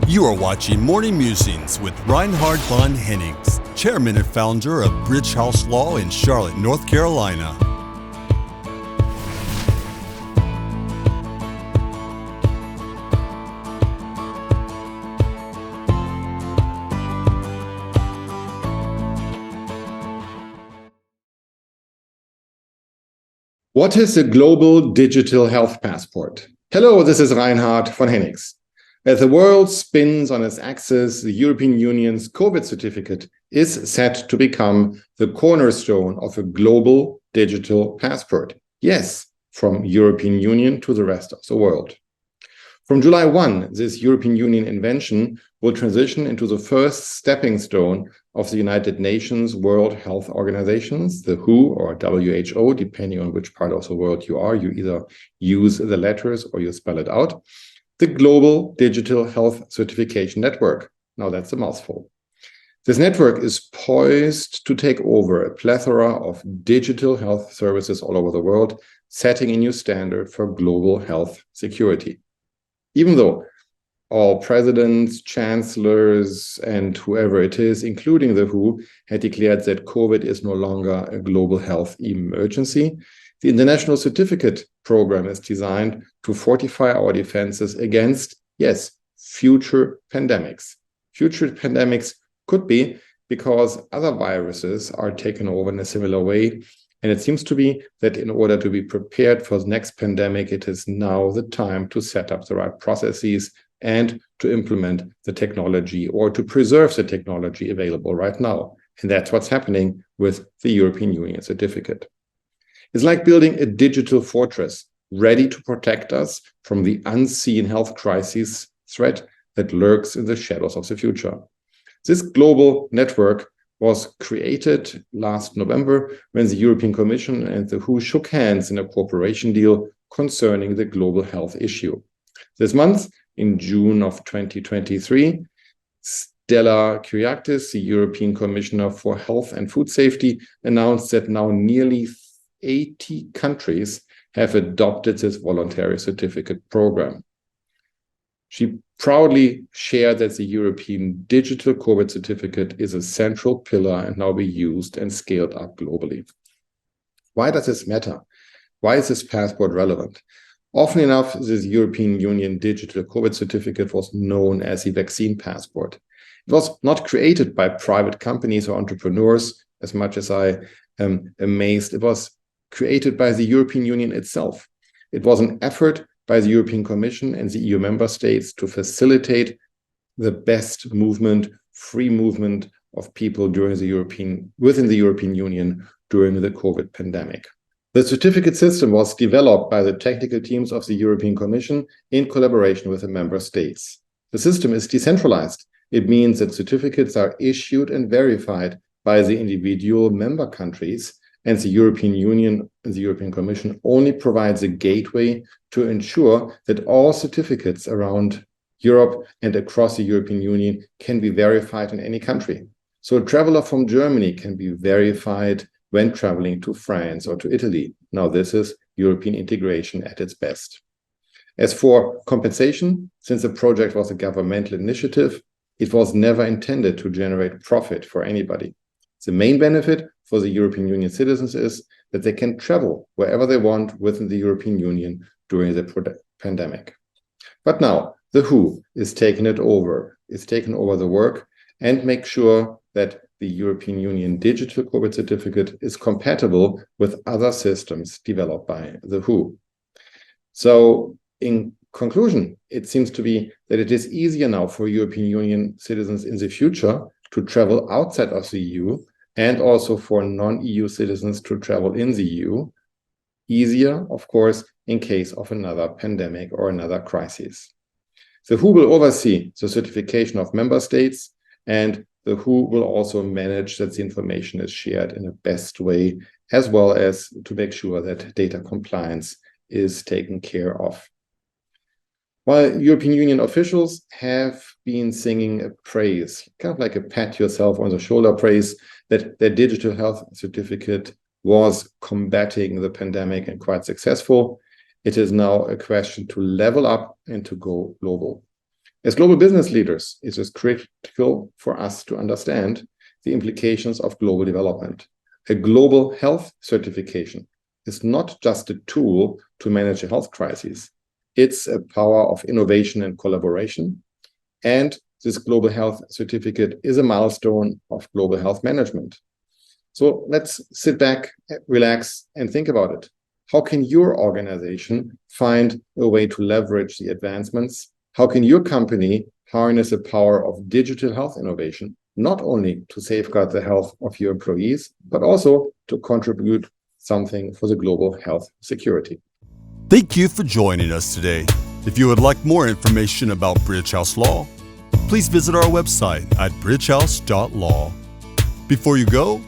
You are watching Morning Musings with Reinhard von Hennings, chairman and founder of Bridge House Law in Charlotte, North Carolina. What is a global digital health passport? Hello, this is Reinhard von Hennings. As the world spins on its axis, the European Union's COVID certificate is set to become the cornerstone of a global digital passport. Yes, from European Union to the rest of the world. From July 1, this European Union invention will transition into the first stepping stone of the United Nations World Health Organizations, the WHO or WHO, depending on which part of the world you are. You either use the letters or you spell it out. The Global Digital Health Certification Network. Now that's a mouthful. This network is poised to take over a plethora of digital health services all over the world, setting a new standard for global health security. Even though all presidents, chancellors, and whoever it is, including the WHO, had declared that COVID is no longer a global health emergency, the International Certificate Program is designed to fortify our defenses against, yes, future pandemics. Future pandemics could be because other viruses are taken over in a similar way. And it seems to be that in order to be prepared for the next pandemic, it is now the time to set up the right processes and to implement the technology or to preserve the technology available right now. And that's what's happening with the European Union certificate. It's like building a digital fortress ready to protect us from the unseen health crisis threat that lurks in the shadows of the future. This global network was created last November when the European Commission and the WHO shook hands in a cooperation deal concerning the global health issue. This month, in June of 2023, Stella Kyriakis, the European Commissioner for Health and Food Safety, announced that now nearly 80 countries have adopted this voluntary certificate program. She proudly shared that the European digital COVID certificate is a central pillar and now be used and scaled up globally. Why does this matter? Why is this passport relevant? Often enough, this European Union digital COVID certificate was known as the vaccine passport. It was not created by private companies or entrepreneurs, as much as I am amazed. It was created by the European Union itself. It was an effort by the European Commission and the EU member states to facilitate the best movement, free movement of people within the European Union during the COVID pandemic. The certificate system was developed by the technical teams of the European Commission in collaboration with the member states. The system is decentralized. It means that certificates are issued and verified by the individual member countries, and the European Union and the European Commission only provides a gateway to ensure that all certificates around Europe and across the European Union can be verified in any country. So a traveler from Germany can be verified when traveling to France or to Italy. Now, this is European integration at its best. As for compensation, since the project was a governmental initiative, it was never intended to generate profit for anybody. The main benefit for the European Union citizens is that they can travel wherever they want within the European Union during the pandemic. But now the WHO is taking over the work and make sure that the European Union digital COVID certificate is compatible with other systems developed by the WHO. So in conclusion, it seems to be that it is easier now for European Union citizens in the future to travel outside of the EU and also for non-EU citizens to travel in the EU. Easier, of course, in case of another pandemic or another crisis. The WHO will oversee the certification of member states, and the WHO will also manage that the information is shared in the best way, as well as to make sure that data compliance is taken care of. While European Union officials have been singing a praise, kind of like a pat yourself on the shoulder praise, that their digital health certificate was combating the pandemic and quite successful, it is now a question to level up and to go global. As global business leaders, it is critical for us to understand the implications of global development. A global health certification is not just a tool to manage a health crisis. It's a power of innovation and collaboration. And this global health certificate is a milestone of global health management. So let's sit back, relax, and think about it. How can your organization find a way to leverage the advancements? How can your company harness the power of digital health innovation, not only to safeguard the health of your employees, but also to contribute something for the global health security? Thank you for joining us today. If you would like more information about Bridge House Law, please visit our website at bridgehouse.law. Before you go,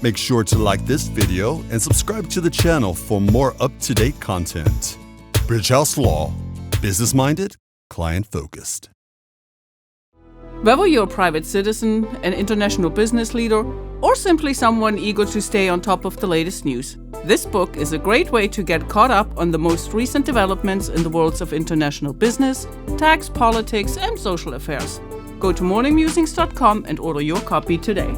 make sure to like this video and subscribe to the channel for more up-to-date content. Bridge House Law, business-minded, client-focused. Whether you're a private citizen, an international business leader, or simply someone eager to stay on top of the latest news, this book is a great way to get caught up on the most recent developments in the worlds of international business, tax, politics, and social affairs. Go to morningmusings.com and order your copy today.